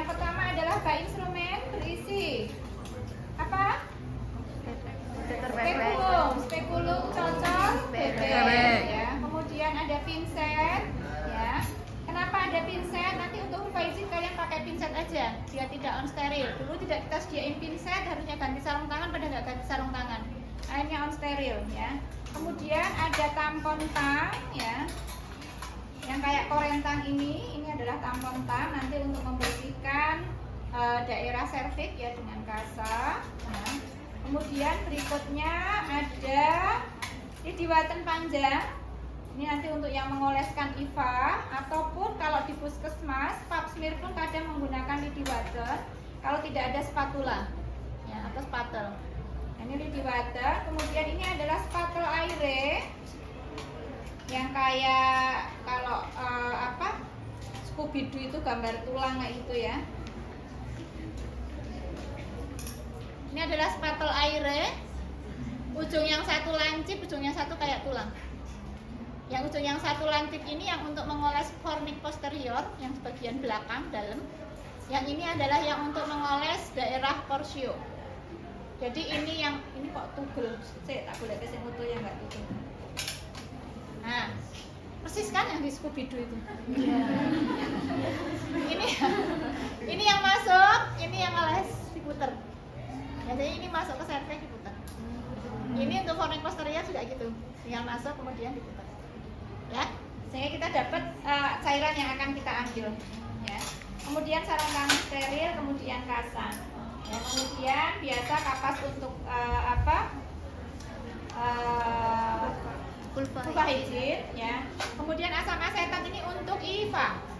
Yang pertama adalah bak instrumen berisi apa? Spekulum cocol bebek ya. Kemudian ada pinset ya. Kenapa ada pinset? Nanti untuk Faizin kalian pakai pinset aja, dia tidak on steril. Dulu tidak kita sediain pinset, harusnya ganti sarung tangan, pada nggak ganti sarung tangan. Akhirnya on steril ya. Kemudian ada tampon tang ya. Yang kayak korentang ini adalah tampon tang nanti untuk membersihkan daerah serviks ya dengan kasa. Ya. Kemudian berikutnya ada lidi waten panjang. Ini nanti untuk yang mengoleskan IVA ataupun kalau di puskesmas, pap smear pun kadang menggunakan lidi waten kalau tidak ada spatula ya, atau spatel. Ini lidi waten. Kemudian ini adalah spatel aire yang kayak kalau Scooby-Doo itu gambar tulang kayak itu ya. Ini adalah spatel aire, ujung yang satu lancip, ujung yang satu kayak tulang. Yang ujung yang satu lancip ini yang untuk mengoles fornik posterior, yang bagian belakang dalam. Yang ini adalah yang untuk mengoles daerah porsio. Jadi ini kok tugel, saya tak boleh kasih foto yang nggak tugel. Nah, persis kan yang di Scooby-Doo itu. Ini yang masuk, ini yang ngoles diputer. Biasanya ini masuk ke serviks diputer. Ini untuk fornik posterior juga gitu, tinggal masuk kemudian diputer. Ya, sehingga kita dapat cairan yang akan kita ambil. Ya. Kemudian sarung tangan steril, kemudian kasa. Ya, kemudian biasa kapas untuk pulpa hijin. Ya. Kemudian asam asetat ini untuk IVA.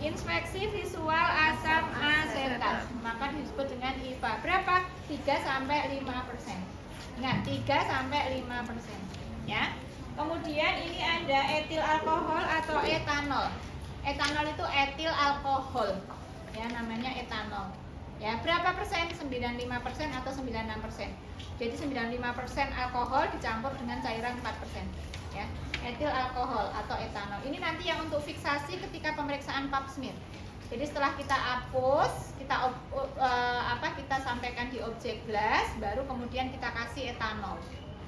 Inspeksi visual asam asetat, maka disebut dengan IVA. Berapa? 3-5%. Ingat, 3-5%. Ya. Kemudian ini ada etil alkohol atau etanol. Etanol itu etil alkohol. Ya, namanya etanol. Ya, berapa persen? 95% atau 96%. Jadi 95% alkohol dicampur dengan cairan 4%. Ya, etil alkohol atau etanol. Ini nanti yang untuk fiksasi ketika pemeriksaan pap smear. Jadi setelah kita hapus, kita sampaikan di objek glass, baru kemudian kita kasih etanol.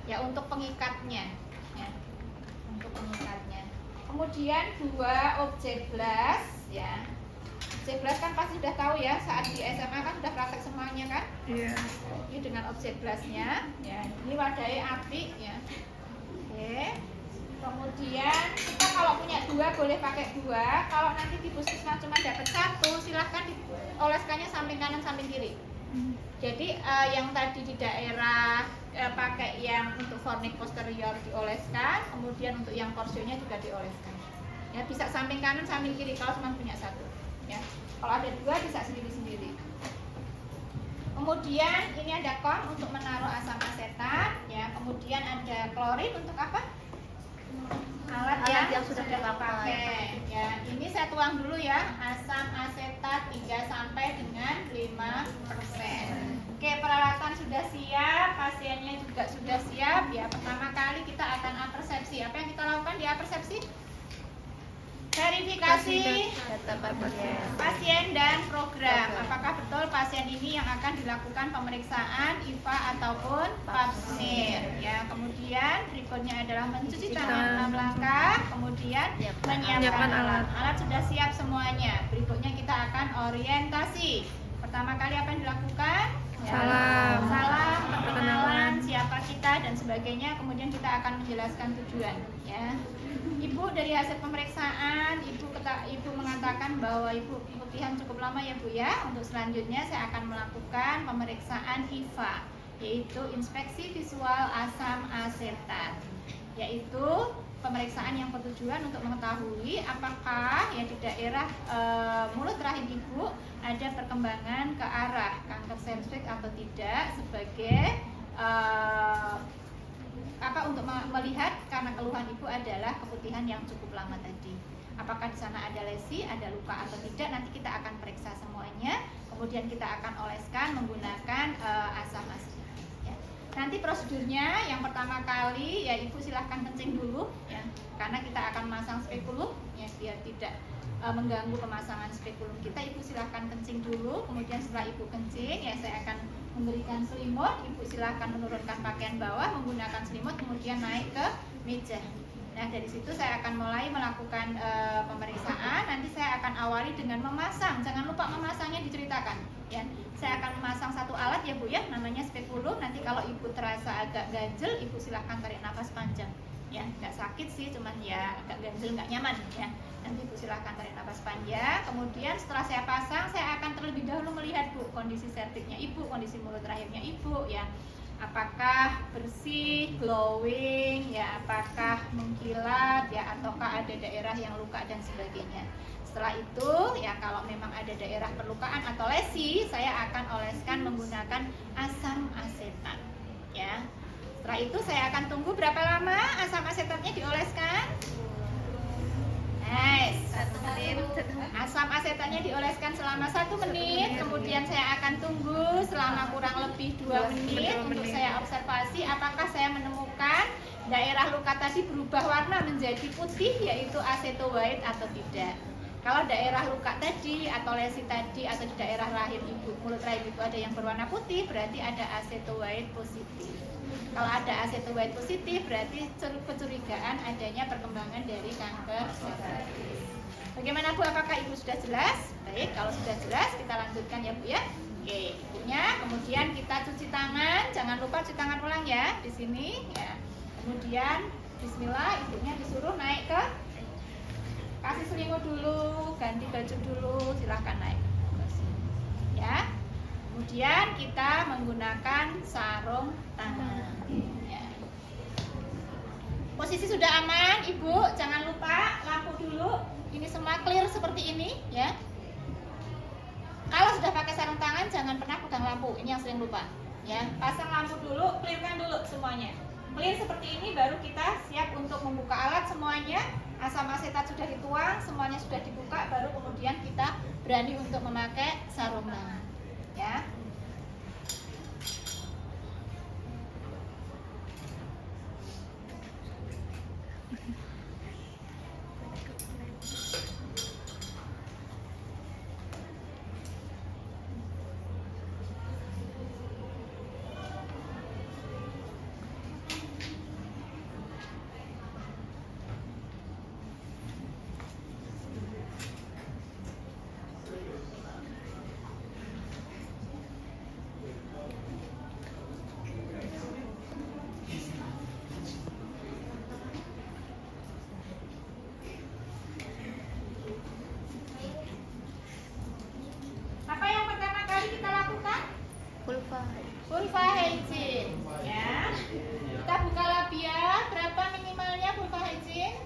Ya, untuk pengikatnya. Ya, untuk pengikatnya. Kemudian 2 objek glass. Ya. Objek glass kan pasti sudah tahu ya, saat di SMA kan sudah praktek semuanya kan? Iya. Ini dengan objek glassnya. Ya, ini wadahnya api ya. Oke. Kemudian kita kalau punya 2 boleh pakai 2. Kalau nanti di puskesmas cuma dapat 1, silahkan dioleskannya samping kanan samping kiri. Jadi yang tadi di daerah pakai yang untuk fornik posterior dioleskan, kemudian untuk yang porsionya juga dioleskan. Ya, bisa samping kanan samping kiri kalau cuma punya 1. Ya. Kalau ada 2 bisa sendiri-sendiri. Kemudian ini ada kon untuk menaruh asam asetat. Ya. Kemudian ada klorin untuk apa? Alat yang sudah dipakai. Ya, ini saya tuang dulu ya, asam asetat 3-5%. Oke, peralatan sudah siap, pasiennya juga sudah siap. Ya, pertama kali kita akan apersepsi. Apa yang kita lakukan di apersepsi? Verifikasi data pasien dan program. Apakah betul pasien ini yang akan dilakukan pemeriksaan IVA ataupun pap smear? Ya, kemudian berikutnya adalah mencuci tangan 6 langkah, kemudian menyiapkan alat. Alat sudah siap semuanya. Berikutnya kita akan orientasi. Pertama kali apa yang dilakukan? Ya, salam, perkenalan, siapa kita dan sebagainya. Kemudian kita akan menjelaskan tujuan. Ya. Ibu dari hasil pemeriksaan, ibu mengatakan bahwa ibu keputihan cukup lama ya Bu ya. Untuk selanjutnya saya akan melakukan pemeriksaan IVA, yaitu inspeksi visual asam asetat, yaitu pemeriksaan yang bertujuan untuk mengetahui apakah ya di daerah mulut rahim ibu ada perkembangan ke arah kanker serviks atau tidak, sebagai untuk melihat karena keluhan ibu adalah keputihan yang cukup lama tadi. Apakah di sana ada lesi, ada luka atau tidak, nanti kita akan periksa semuanya. Kemudian kita akan oleskan menggunakan asam asetat. Ya. Nanti prosedurnya yang pertama kali ya ibu silahkan kencing dulu ya, karena kita akan masang spekulum ya biar tidak mengganggu pemasangan spekulum kita, ibu silahkan kencing dulu. Kemudian setelah ibu kencing, ya saya akan memberikan selimut. Ibu silahkan menurunkan pakaian bawah menggunakan selimut, kemudian naik ke meja. Nah, dari situ saya akan mulai melakukan pemeriksaan. Nanti saya akan awali dengan memasang. Jangan lupa memasangnya diceritakan, ya. Saya akan memasang satu alat ya Bu ya, namanya spekulum. Nanti kalau ibu terasa agak ganjel, ibu silahkan tarik nafas panjang. Ya, nggak sakit sih, cuman ya agak ganjel, nggak nyaman ya. Nanti ibu silahkan tarik nafas panjang. Kemudian setelah saya pasang, saya akan terlebih dahulu melihat Bu kondisi serviknya ibu, kondisi mulut rahimnya ibu ya. Apakah bersih, glowing, ya, apakah mengkilat, ya, ataukah ada daerah yang luka dan sebagainya. Setelah itu, ya, kalau memang ada daerah perlukaan atau lesi, saya akan oleskan menggunakan asam asetat, ya. Setelah itu saya akan tunggu berapa lama asam asetatnya dioleskan? Nice. 1 menit. Asam asetatnya dioleskan selama 1 menit. Kemudian saya akan tunggu selama kurang lebih 2 menit untuk saya observasi apakah saya menemukan daerah luka tadi berubah warna menjadi putih, yaitu acetoacetate atau tidak. Kalau daerah luka tadi atau lesi tadi atau di daerah rahim ibu, mulut rahim ibu ada yang berwarna putih, berarti ada acetoacetate positif. Kalau ada acetoacetate positif, berarti kecurigaan adanya perkembangan dari kanker cervix. Bagaimana Bu? Apakah ibu sudah jelas? Baik, kalau sudah jelas kita lanjutkan ya Bu ya. Oke, ibunya. Kemudian kita cuci tangan. Jangan lupa cuci tangan ulang ya di sini. Ya. Kemudian Bismillah, ibunya disuruh naik ke, kasih selimut dulu, ganti baju dulu, silahkan naik. Ya. Kemudian kita menggunakan sarung tangan. Ya. Posisi sudah aman, Ibu. Jangan lupa lampu dulu. Ini semua clear seperti ini, ya. Kalau sudah pakai sarung tangan, jangan pernah pegang lampu. Ini yang sering lupa. Ya, pasang lampu dulu, clearkan dulu semuanya. Clear seperti ini, baru kita siap untuk membuka alat semuanya. Asam asetat sudah dituang, semuanya sudah dibuka, baru kemudian kita berani untuk memakai sarung tangan. Ya. Apa yang pertama kali kita lakukan? Vulva hygiene, ya. Kita buka labia. Berapa minimalnya vulva hygiene?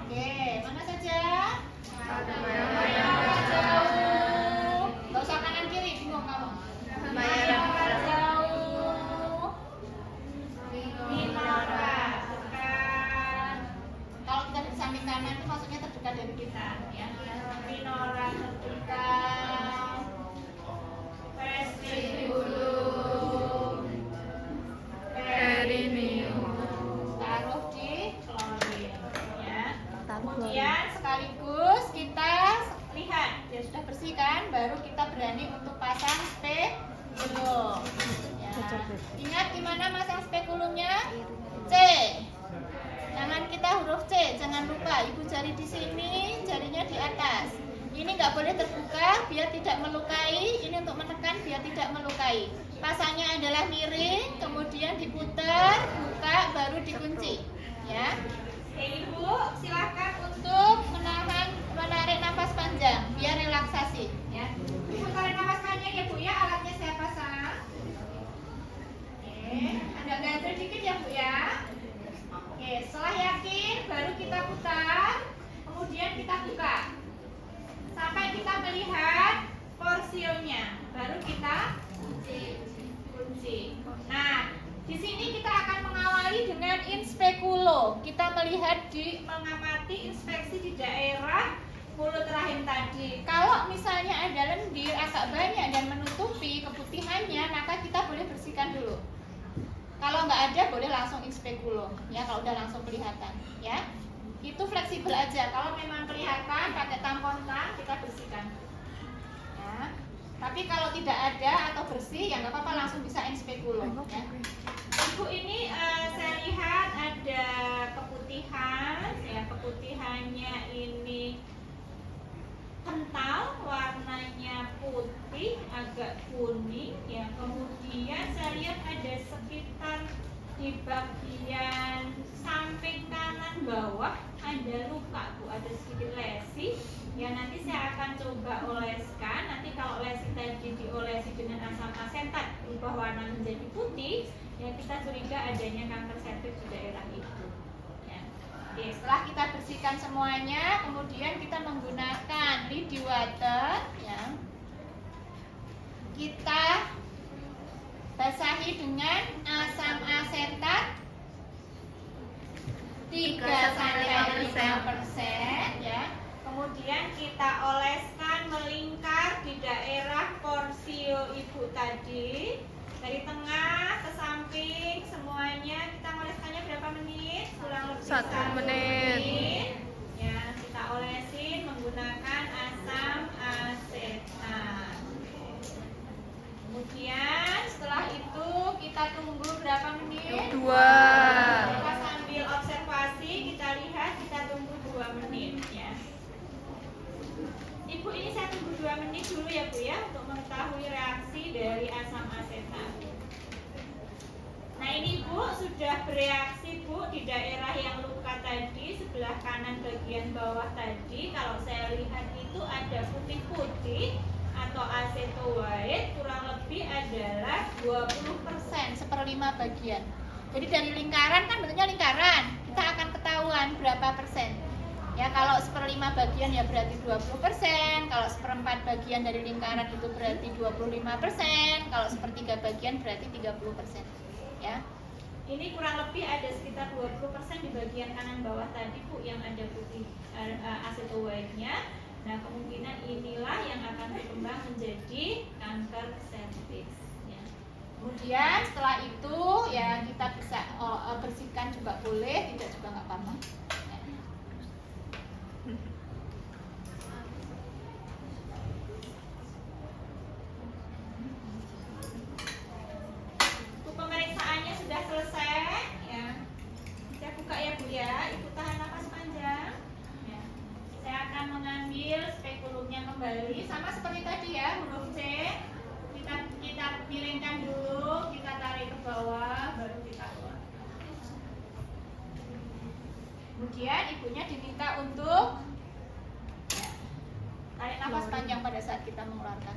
Oke, mana saja? Jauh. Gak usah kanan kiri, bingung kamu. Jauh. Minora, dekat. Kalau kita di samping kanan itu maksudnya terdekat dari kita, ya. Minora terdekat. Vestibulum. Perineum. Taruh di klorin, ya. Kemudian sekaligus kita lihat ya sudah bersih kan, baru kita berani untuk pasang spekulum. Ya. Ingat gimana masang spekulumnya? C. Tangan kita huruf C, jangan lupa. Ibu jari di sini, jarinya di atas. Ini nggak boleh terbuka biar tidak melukai. Ini untuk menekan biar tidak melukai. Pasangnya adalah miring, kemudian diputar, buka, baru dikunci. Ya. Ibu silakan untuk menarik nafas panjang biar relaksasi. Ya. Ibu tarik nafas panjang ya Bu ya. Alatnya saya pasang. Oke. Agak ganjel dikit ya Bu ya. Oke. Setelah yakin, baru kita putar, kemudian kita buka. Sampai kita melihat porsilnya, baru kita kunci. Nah, di sini kita akan mengawali dengan inspekulo. Kita melihat mengamati inspeksi di daerah mulut rahim tadi. Kalau misalnya ada lendir agak banyak dan menutupi keputihannya, maka kita boleh bersihkan dulu. Kalau nggak ada, boleh langsung inspekulo. Ya, kalau udah langsung kelihatan. Ya. Itu fleksibel aja. Kalau memang kelihatan pakai tampon tang, kita bersihkan. Ya. Tapi kalau tidak ada atau bersih, ya nggak apa-apa, langsung bisa inspekulum. Ya. Ibu ini saya lihat ada keputihan, ya keputihannya ini kental, warnanya putih, agak kuning, ya. Kemudian saya lihat ada sekitar di bagian samping kanan bawah ada luka, Bu, ada sedikit lesi. Ya nanti saya akan coba oleskan. Nanti kalau lesi tadi diolesi dengan asam asetat berubah warna menjadi putih, ya kita curiga adanya kanker serviks di daerah itu. Ya. Oke, setelah kita bersihkan semuanya, kemudian kita menggunakan lidi water, ya. Kita basahi dengan asam asetat 3-5%, ya. Kemudian kita oleskan melingkar di daerah porsio ibu tadi, dari tengah ke samping semuanya. Kita oleskannya berapa menit? Kurang lebih 1 menit. Ya, kita olesin menggunakan asam asetat. Kemudian setelah itu kita tunggu berapa menit? 2. Kita sambil observasi, kita lihat, kita tunggu 2 menit, ya. Ibu, ini saya tunggu 2 menit dulu ya, Bu, ya, untuk mengetahui reaksi dari asam asetat. Nah ini, Bu, sudah bereaksi, Bu, di daerah yang luka tadi, sebelah kanan bagian bawah tadi. Kalau saya lihat itu ada putih-putih atau aceto white, kurang lebih adalah 20%, 1/5 bagian. Jadi dari lingkaran, kan bentuknya lingkaran, kita akan ketahuan berapa persen. Ya, kalau 1/5 bagian ya berarti 20%, kalau 1/4 bagian dari lingkaran itu berarti 25%, kalau 1/3 bagian berarti 30%. Ya. Ini kurang lebih ada sekitar 20% di bagian kanan bawah tadi, Bu, yang ada putih aceto white-nya. Nah, kemungkinan inilah yang akan berkembang menjadi kanker serviks. Ya. Kemudian setelah itu ya kita bisa bersihkan juga boleh, tidak juga nggak apa-apa. Ya. Pemeriksaannya sudah selesai. Ya. Saya buka ya, Bu, ya. Ibu tahan nafas panjang. Ya. Saya akan mengambil spekulumnya kembali, sama seperti tadi ya, huruf C. Kita miringkan dulu, kita tarik ke bawah, baru kita keluar. Kemudian ibunya diminta untuk tarik nafas panjang pada saat kita mengeluarkan.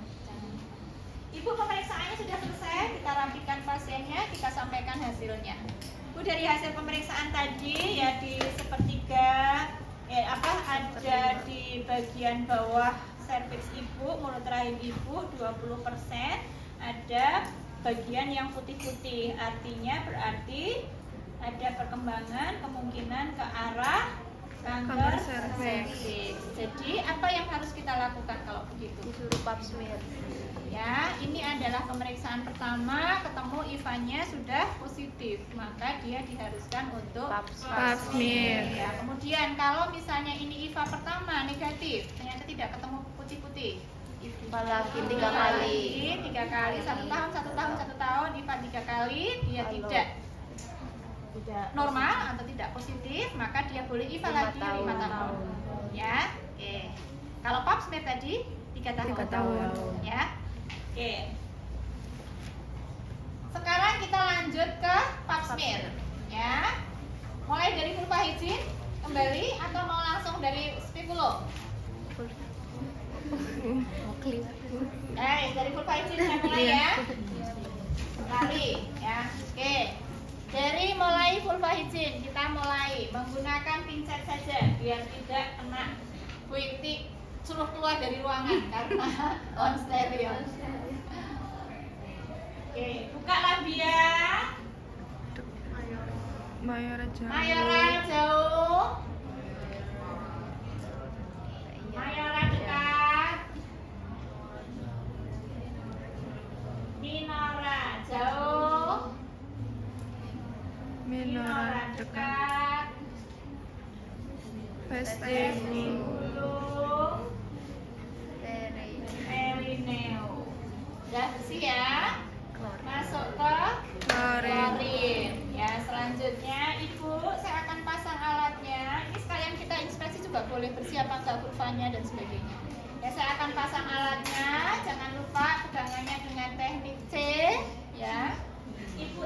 Ibu, pemeriksaannya sudah selesai, kita rapikan pasiennya, kita sampaikan hasilnya. Bu, dari hasil pemeriksaan tadi ya di sepertiga ada di bagian bawah serviks ibu, mulut rahim ibu 20%, ada bagian yang putih-putih, artinya berarti ada perkembangan kemungkinan ke arah kanker serviks. Jadi apa yang harus kita lakukan kalau begitu? Disuruh pap smear. Ya, ini adalah pemeriksaan pertama, ketemu IVA-nya sudah positif, maka dia diharuskan untuk pap smear. Ya, kemudian kalau misalnya ini IVA pertama negatif, ternyata tidak ketemu putih-putih, IVA lagi 3 kali. 3 kali, 1 tahun, 1 tahun, 1 tahun, IVA 3 kali, dia tidak normal atau tidak positif, maka dia boleh IVA lagi 5 tahun. Ya, oke. Kalau pap smear tadi 3 tahun. Ya. Oke. Sekarang kita lanjut ke pap smear, ya. Mulai dari vulva hygiene kembali atau mau langsung dari spekulum? Dari vulva hygiene saya mulai ya. Kali, ya. Oke. Dari mulai vulva hygiene kita mulai menggunakan pincet saja biar tidak kena Bu Ikti suruh keluar dari ruangan karena on stereo. Oke, buka labia. Mayoral jauh. Mayoral jauh. Mayoral dekat. Minora jauh. Minora dekat. bersih ya. Masuk ke klorin. Ya, selanjutnya Ibu saya akan pasang alatnya. Ini sekalian kita inspeksi juga boleh bersih apa enggak kurvanya dan sebagainya. Ya, saya akan pasang alatnya. Jangan lupa pegangannya dengan teknik C ya. Ibu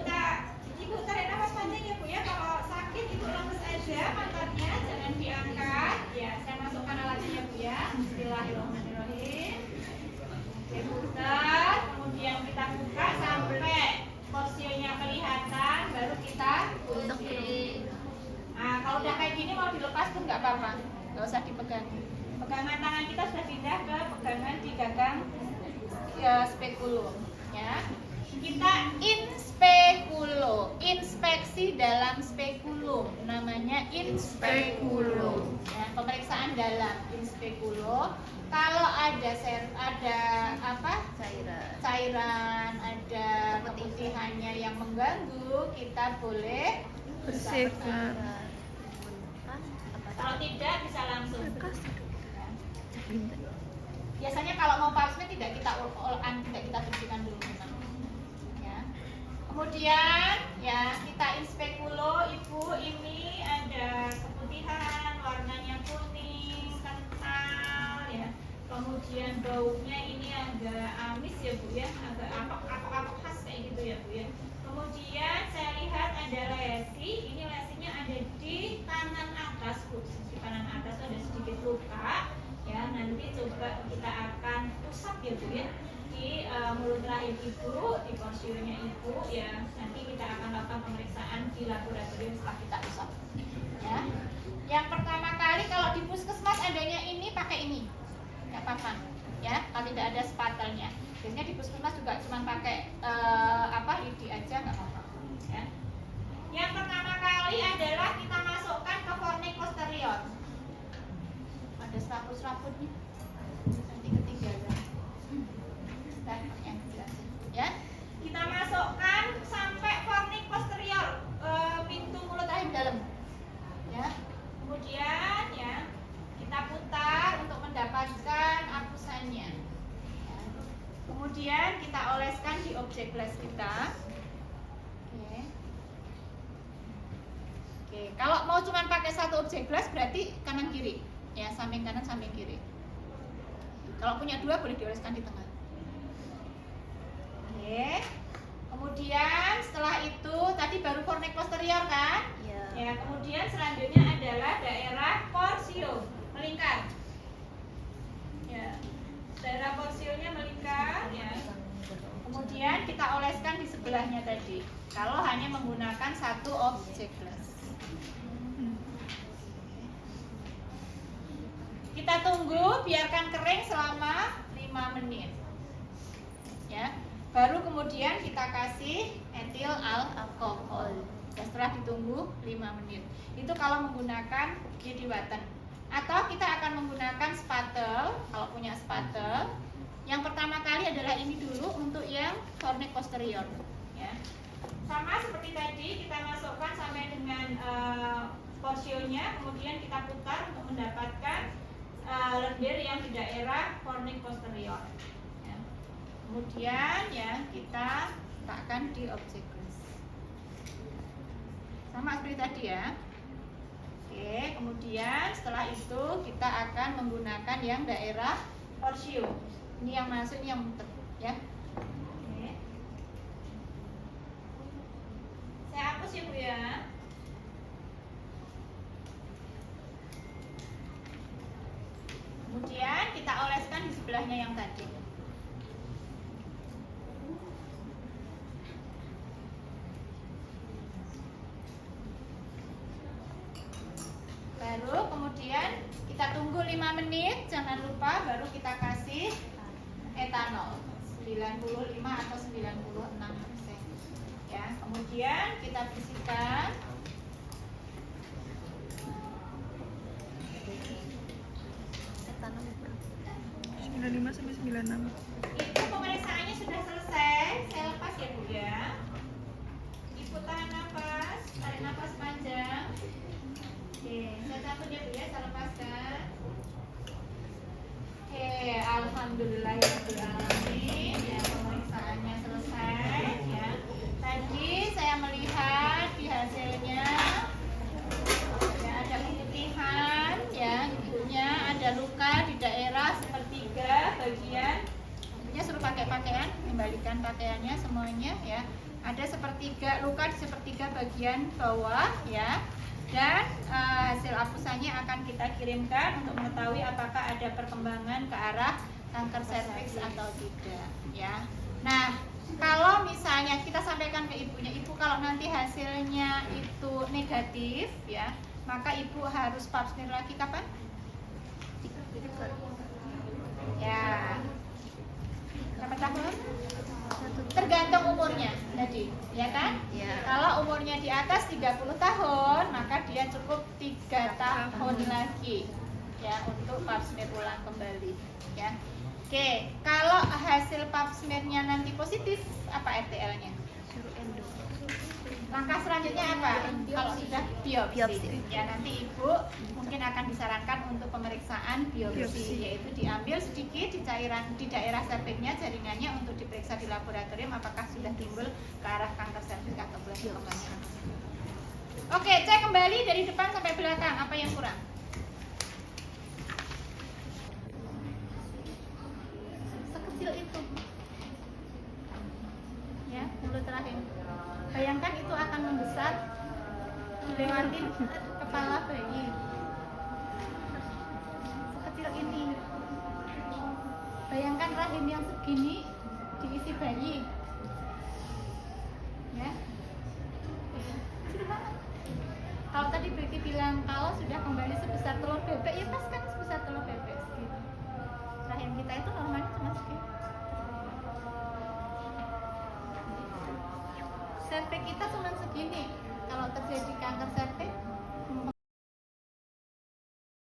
tarik nafas panjang ya Bu ya. Kalau sakit Ibu lemes aja pantatnya, jangan diangkat. Ya, saya masukkan alatnya ya Bu ya. Bismillahirrahmanirrahim. Oke, putar, kemudian kita buka sampai porsinya kelihatan, baru kita kunci. Nah, kalau udah kayak gini mau dilepas pun nggak apa-apa, nggak usah dipegang. Pegangan tangan kita sudah pindah ke pegangan di gagang spekulum, ya. Kita inspeksi dalam spekulum, namanya inspekulum. Ya, pemeriksaan dalam inspekulum. Kalau ada cairan, ada keputihannya yang mengganggu, kita boleh bersihkan. Kalau tidak bisa langsung. Biasanya kalau mau pap smear tidak kita bersihkan dulu memang. Ya. Kemudian ya kita inspekulo, Ibu, ini ada keputihan, warnanya kuning, kental ya. Kemudian baunya ini agak amis ya Bu ya, agak apok-apok khas kayak gitu ya Bu ya. Kemudian saya lihat ada lesi, ini lesinya ada di tangan atas Bu. Di tangan atas ada sedikit luka ya, nanti coba kita akan usap ya Bu ya. Di mulut rahim Ibu, di porsionya Ibu ya. Nanti kita akan lakukan pemeriksaan di laboratorium setelah kita usap ya. Yang pertama kali kalau di puskesmas adanya ini pakai ini. Nggak apa-apa ya, kalau tidak ada spatelnya. Biasanya di puskesmas juga cuma pakai lidi aja, nggak apa-apa ya. Yang pertama kali adalah kita masukkan ke fornix posterior. Ada serabut-serabutnya nanti ketinggalan. Yang jelasin ya. Kita masukkan sampai fornix posterior, pintu mulut rahim dalam ya. Kemudian ya kita putar untuk mendapatkan apusannya ya. Kemudian kita oleskan di objek les kita. Oke, kalau mau cuma pakai satu objek glass berarti kanan kiri ya, samping kanan samping kiri. Kalau punya dua boleh dioleskan di tengah. Oke. Kemudian setelah itu tadi baru fornix posterior kan? Iya. Ya, kemudian selanjutnya adalah daerah porsio, melingkar. Ya. Daerah porsionya melingkar ya. Kemudian kita oleskan di sebelahnya tadi. Kalau hanya menggunakan satu objek glass. Kita tunggu, biarkan kering selama 5 menit. Ya. Baru kemudian kita kasih etil alkohol. Setelah ditunggu 5 menit. Itu kalau menggunakan Gediwaten. Atau kita akan menggunakan spatel, kalau punya spatel. Yang pertama kali adalah ini dulu untuk yang fornix posterior, ya. Sama seperti tadi, kita masukkan sampai dengan porsionya, kemudian kita putar untuk mendapatkan lendir yang di daerah fornix posterior. Ya. Kemudian ya kita letakkan di objek glass. Sama seperti tadi ya. Oke, kemudian setelah itu kita akan menggunakan yang daerah porsio. Ini yang masuk, ini yang muter, ya. Oke. Saya hapus ya Bu ya. Kemudian kita oleskan di sebelahnya yang tadi. Baru kemudian kita tunggu 5 menit, jangan lupa baru kita kasih etanol 95 atau 96%. Ya, kemudian kita bersihkan. 95 sampai 96. Itu pemeriksaannya sudah selesai. Saya lepas ya Bu ya. Ibu tahan nafas, tarik nafas panjang. Oke, saya cabut ya Bu ya, saya lepaskan. Oke, alhamdulillahirabbil alamin. Ya, pemeriksaannya pakaian, kembalikan pakaiannya semuanya ya. Ada sepertiga luka di sepertiga bagian bawah ya. Dan hasil apusannya akan kita kirimkan untuk mengetahui apakah ada perkembangan ke arah kanker serviks atau tidak ya. Nah, kalau misalnya kita sampaikan ke ibunya, ibu kalau nanti hasilnya itu negatif ya, maka ibu harus pap smear lagi kapan? Ya, berapa tahun? Tergantung umurnya tadi, ya kan? Ya. Kalau umurnya di atas 30 tahun, maka dia cukup 3 tahun lagi ya untuk pap smear ulang kembali ya. Oke, kalau hasil pap smear-nya nanti positif, apa RTL-nya? Suruh endo. Langkah selanjutnya apa? Kalau sudah biopsi. Biopsi. Ya, nanti ibu mungkin akan disarankan untuk pemeriksaan biopsi, yaitu diambil sedikit di cairan di daerah serviknya, jaringannya untuk diperiksa di laboratorium apakah sudah timbul ke arah kanker serviks atau belum perkembangannya. Oke, cek kembali dari depan sampai belakang apa yang kurang. Sekecil itu. Ya, mulut rahim. Bayangkan itu akan membesar dilewati kepala bayi. Sekecil ini. Bayangkan rahim yang segini diisi bayi. Ya. Kecil banget. Kalau tadi Betty bilang kalau sudah kembali sebesar telur bebek, ya pas kan sebesar telur bebek segitu. Rahim kita itu normalnya cuma segini. Serviks kita cuma segini. Kalau terjadi kanker